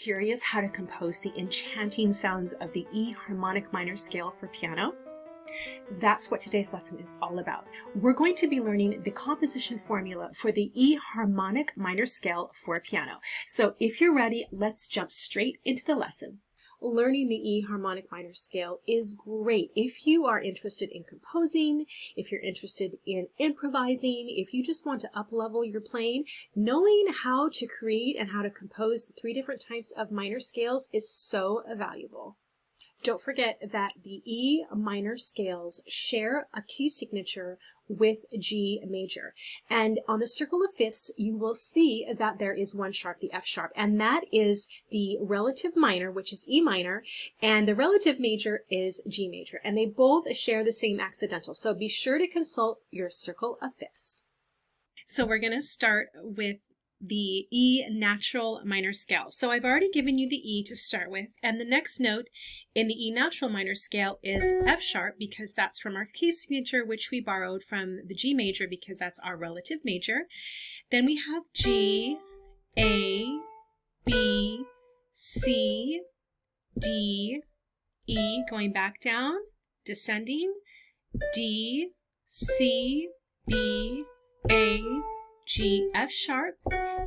Curious how to compose the enchanting sounds of the E harmonic minor scale for piano? That's what today's lesson is all about. We're going to be learning the composition formula for the E harmonic minor scale for piano. So if you're ready, let's jump straight into the lesson. Learning the E harmonic minor scale is great if you are interested in composing, if you're interested in improvising, if you just want to up-level your playing. Knowing how to create and how to compose the three different types of minor scales is so valuable. Don't forget that the E minor scales share a key signature with G major. And on the circle of fifths, you will see that there is one sharp, the F sharp, and that is the relative minor, which is E minor, and the relative major is G major. And they both share the same accidental. So be sure to consult your circle of fifths. So we're going to start with the E natural minor scale. So I've already given you the E to start with, and the next note in the E natural minor scale is F sharp, because that's from our key signature, which we borrowed from the G major because that's our relative major. Then we have G, A, B, C, D, E, going back down, descending, D, C, B, A, G, F sharp,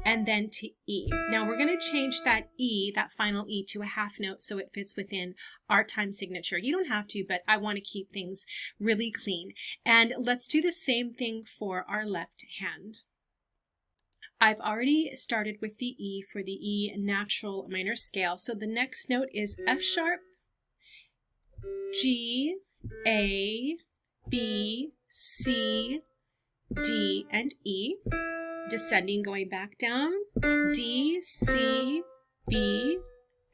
and then to E. Now we're going to change that E, that final E, to a half note so it fits within our time signature. You don't have to, but I want to keep things really clean. And let's do the same thing for our left hand. I've already started with the E for the E natural minor scale. So the next note is F sharp, G, A, B, C, D, and E. Descending, going back down, D, C, B,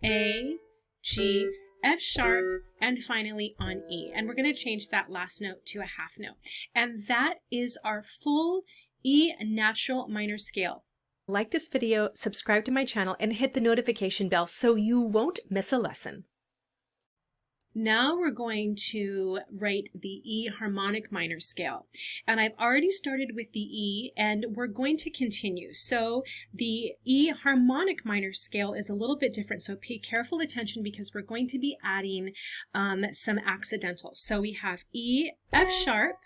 A, G, F sharp, and finally on E. And we're going to change that last note to a half note. And that is our full E natural minor scale. Like this video, subscribe to my channel, and hit the notification bell so you won't miss a lesson. Now we're going to write the E harmonic minor scale. And I've already started with the E, and we're going to continue. So the E harmonic minor scale is a little bit different, so pay careful attention because we're going to be adding some accidentals. So we have E, F sharp,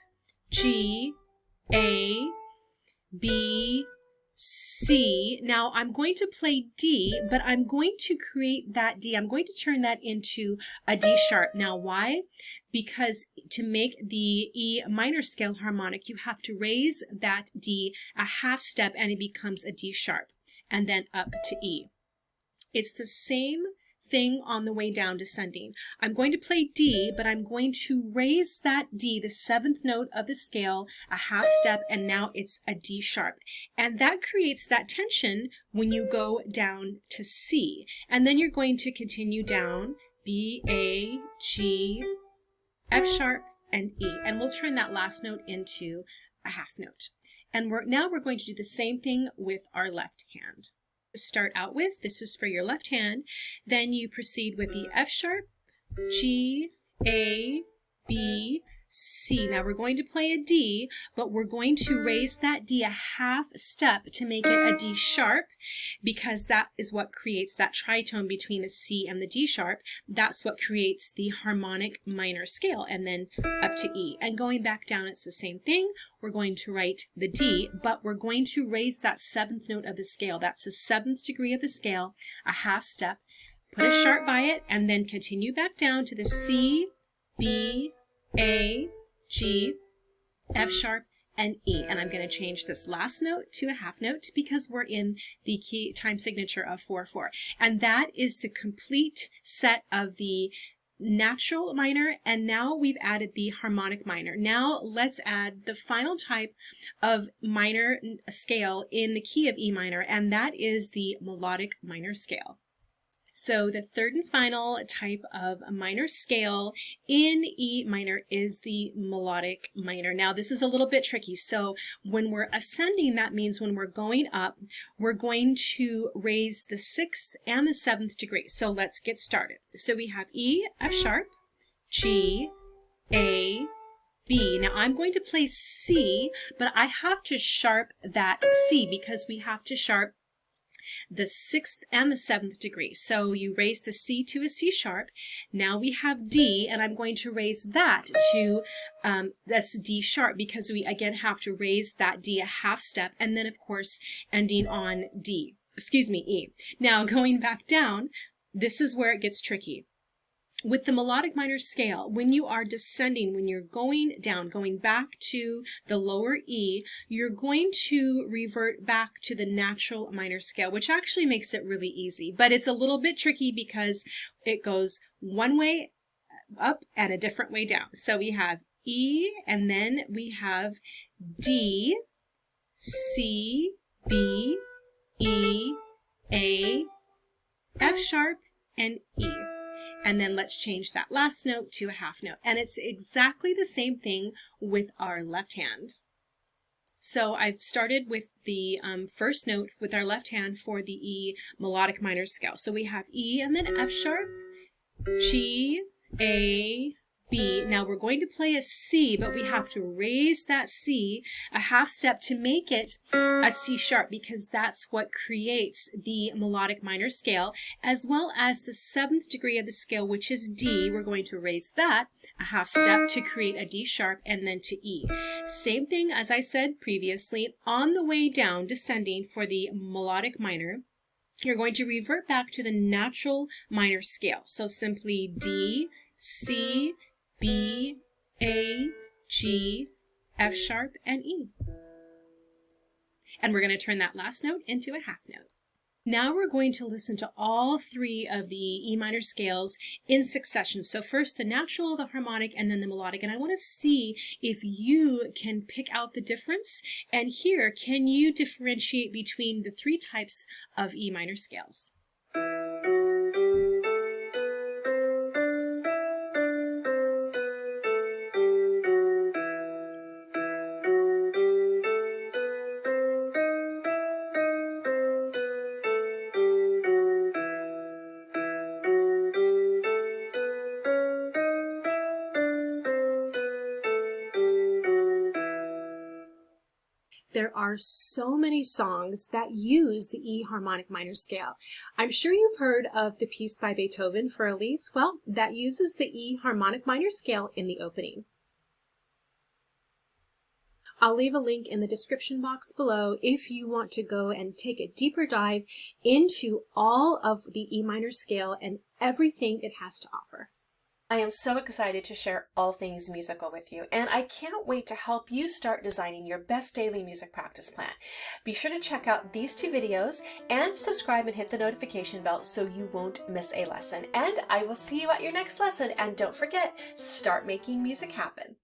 G, A, B, C. Now I'm going to play D, but I'm going to create that D. I'm going to turn that into a D sharp. Now why? Because to make the E minor scale harmonic, you have to raise that D a half step and it becomes a D sharp, and then up to E. It's the same thing on the way down, descending. I'm going to play D, but I'm going to raise that D, the seventh note of the scale, a half step, and now it's a D sharp. And that creates that tension when you go down to C. And then you're going to continue down, B, A, G, F sharp, and E. And we'll turn that last note into a half note. And now we're going to do the same thing with our left hand. Start out with, this is for your left hand, then you proceed with the F sharp, G, A, B, C. Now we're going to play a D, but we're going to raise that D a half step to make it a D sharp, because that is what creates that tritone between the C and the D sharp. That's what creates the harmonic minor scale, and then up to E. And going back down, it's the same thing. We're going to write the D, but we're going to raise that seventh note of the scale. That's the seventh degree of the scale, a half step, put a sharp by it, and then continue back down to the C, B, A, G, F sharp, and E. And I'm going to change this last note to a half note because we're in the key time signature of 4/4. And that is the complete set of the natural minor, and now we've added the harmonic minor. Now let's add the final type of minor scale in the key of E minor, and that is the melodic minor scale. So the third and final type of a minor scale in E minor is the melodic minor. Now this is a little bit tricky. So when we're ascending, that means when we're going up, we're going to raise the sixth and the seventh degree. So let's get started. So we have E, F sharp, G, A, B. Now I'm going to play C, but I have to sharp that C because we have to sharp the 6th and the 7th degree. So you raise the C to a C sharp. Now we have D, and I'm going to raise that to that's D sharp, because we again have to raise that D a half step, and then of course ending on E. Now going back down, this is where it gets tricky. With the melodic minor scale, when you are descending, when you're going down, going back to the lower E, you're going to revert back to the natural minor scale, which actually makes it really easy. But it's a little bit tricky because it goes one way up and a different way down. So we have E, and then we have D, C, B, E, A, F sharp, and E. And then let's change that last note to a half note. And it's exactly the same thing with our left hand. So I've started with the first note with our left hand for the E melodic minor scale. So we have E and then F sharp, G, A, B. Now we're going to play a C, but we have to raise that C a half step to make it a C sharp, because that's what creates the melodic minor scale, as well as the 7th degree of the scale, which is D. We're going to raise that a half step to create a D sharp, and then to E. Same thing as I said previously. On the way down, descending for the melodic minor, you're going to revert back to the natural minor scale. So simply D, C, B, A, G, F sharp, and E. And we're going to turn that last note into a half note. Now we're going to listen to all 3 of the E minor scales in succession. So first the natural, the harmonic, and then the melodic. And I want to see if you can pick out the difference. And here, can you differentiate between the 3 types of E minor scales? There are so many songs that use the E harmonic minor scale. I'm sure you've heard of the piece by Beethoven for Elise. Well, that uses the E harmonic minor scale in the opening. I'll leave a link in the description box below if you want to go and take a deeper dive into all of the E minor scale and everything it has to offer. I am so excited to share all things musical with you, and I can't wait to help you start designing your best daily music practice plan. Be sure to check out these 2 videos and subscribe and hit the notification bell so you won't miss a lesson. And I will see you at your next lesson, and don't forget, start making music happen.